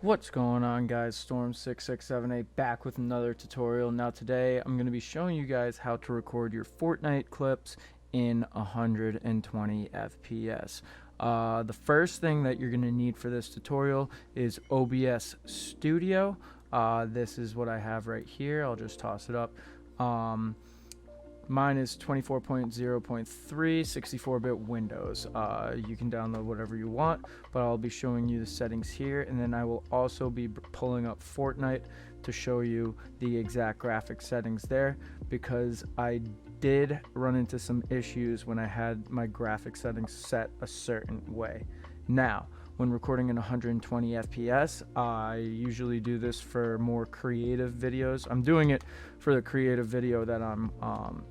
What's going on, guys? Storm6678 back with another tutorial. Now today I'm going to be showing you guys how to record your Fortnite clips in 120 FPS. The first thing that you're going to need for this tutorial is OBS Studio. This is what I have right here. I'll just toss it up. Mine is 24.0.3 64-bit Windows. You can download whatever you want, but I'll be showing you the settings here, and then I will also be pulling up Fortnite to show you the exact graphic settings there, because I did run into some issues when I had my graphic settings set a certain way. Now, when recording in 120 FPS, I usually do this for more creative videos. I'm doing it for the creative video that I'm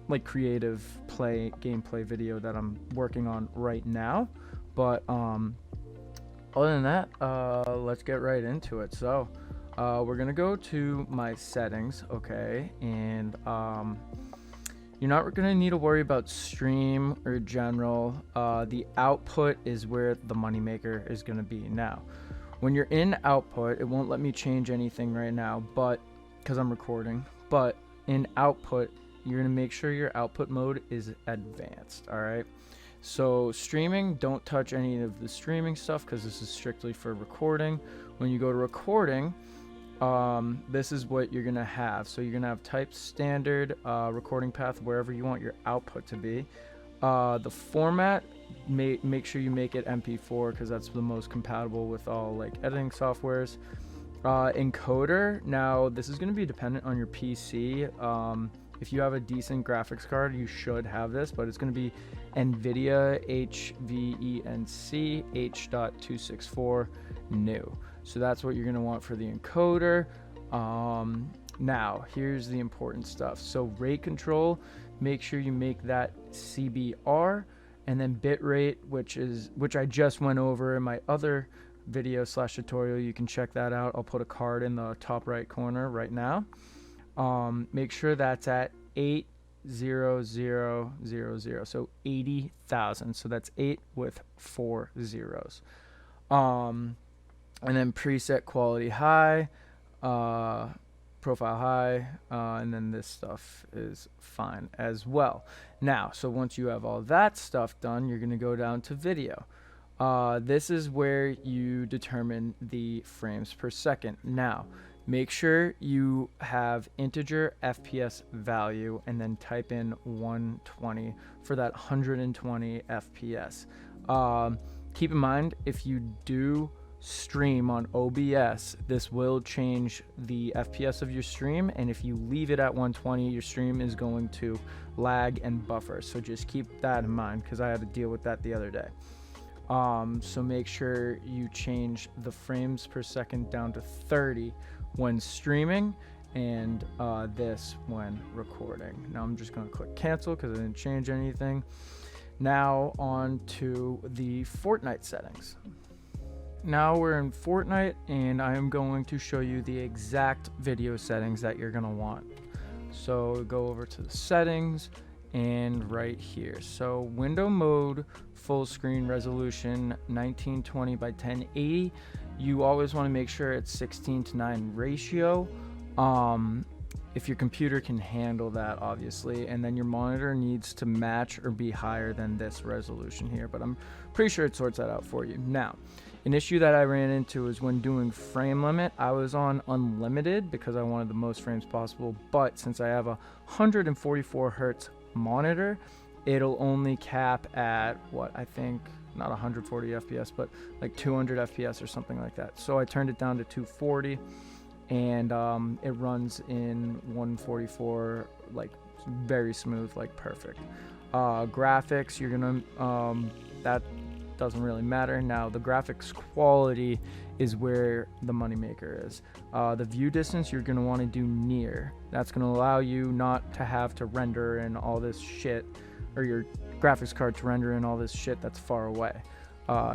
like creative gameplay video that I'm working on right now. But other than that, let's get right into it. So we're gonna go to my settings, okay, and you're not going to need to worry about stream or general. The output is where the moneymaker is going to be. Now, when you're in output, it won't let me change anything right now, but because I'm recording. But in output, you're going to make sure your output mode is advanced. All right. So streaming, don't touch any of the streaming stuff because this is strictly for recording. When you go to recording, this is what you're gonna have. So you're gonna have type standard, recording path wherever you want your output to be. The format, make sure you make it MP4 because that's the most compatible with all like editing softwares. Encoder, now this is gonna be dependent on your PC. If you have a decent graphics card, you should have this, but it's gonna be NVIDIA HVENC H.264 new. So that's what you're going to want for the encoder. Now, here's the important stuff. So rate control, make sure you make that CBR, and then bitrate, which I just went over in my other video / tutorial. You can check that out. I'll put a card in the top right corner right now. Make sure that's at 80000, so 80,000. So that's 8 with 4 zeros. And then preset quality high, profile high, and then this stuff is fine as well. Now, so once you have all that stuff done, you're going to go down to video. This is where you determine the frames per second. Now, make sure you have integer FPS value and then type in 120 for that 120 FPS. Keep in mind, if you do stream on OBS, this will change the FPS of your stream, and if you leave it at 120, your stream is going to lag and buffer. So just keep that in mind because I had to deal with that the other day. So make sure you change the frames per second down to 30 when streaming, and this when recording. Now I'm just going to click cancel because I didn't change anything. Now on to the Fortnite settings. Now we're in Fortnite, and I am going to show you the exact video settings that you're going to want. So go over to the settings and right here. So window mode, full screen resolution 1920 by 1080. You always want to make sure it's 16:9 ratio. If your computer can handle that, obviously, and then your monitor needs to match or be higher than this resolution here, but I'm pretty sure it sorts that out for you. Now, an issue that I ran into is when doing frame limit, I was on unlimited because I wanted the most frames possible, but since I have a 144 hertz monitor, it'll only cap at what I think, not 140 FPS, but like 200 FPS or something like that. So I turned it down to 240, and it runs in 144, like very smooth, like perfect. Graphics, you're gonna that doesn't really matter. Now the graphics quality is where the moneymaker is. The view distance, you're gonna want to do near. That's gonna allow you not to have to render in all this shit, or your graphics card to render in all this shit that's far away.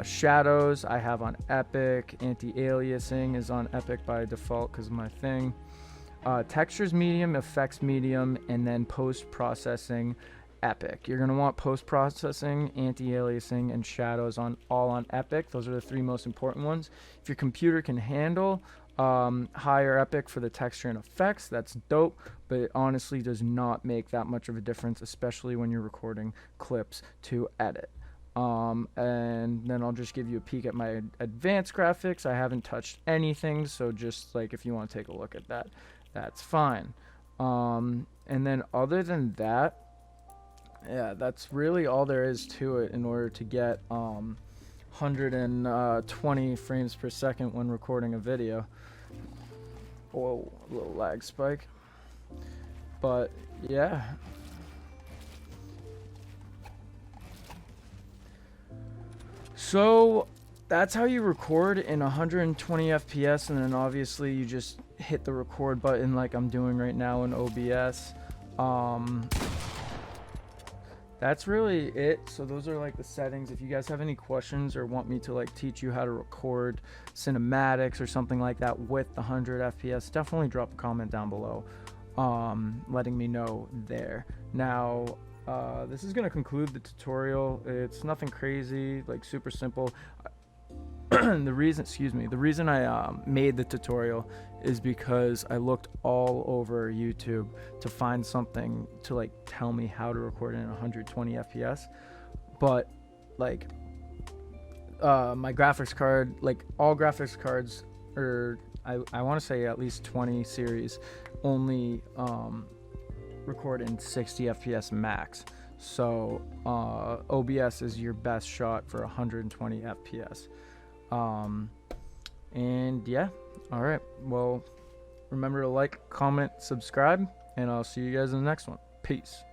Shadows I have on epic. Anti-aliasing is on epic by default because of my thing. Textures medium, effects medium, and then post processing Epic. You're going to want post-processing, anti-aliasing, and shadows all on Epic. Those are the 3 most important ones. If your computer can handle higher Epic for the texture and effects, that's dope, but it honestly does not make that much of a difference, especially when you're recording clips to edit. And then I'll just give you a peek at my advanced graphics. I haven't touched anything, so just like if you want to take a look at that, that's fine. And then other than that, yeah, that's really all there is to it in order to get 120 frames per second when recording a video. Whoa, a little lag spike. But yeah. So that's how you record in 120 FPS, and then obviously you just hit the record button like I'm doing right now in OBS. That's really it. So those are like the settings. If you guys have any questions or want me to like teach you how to record cinematics or something like that with the 100 FPS, definitely drop a comment down below, letting me know there. Now, this is going to conclude the tutorial. It's nothing crazy, like super simple. The reason I made the tutorial is because I looked all over YouTube to find something to like tell me how to record in 120 FPS, but like my graphics card, like all graphics cards, or I want to say at least 20 series, only record in 60 FPS max. So OBS is your best shot for 120 FPS. And yeah, all right, well, remember to like, comment, subscribe, and I'll see you guys in the next one. Peace.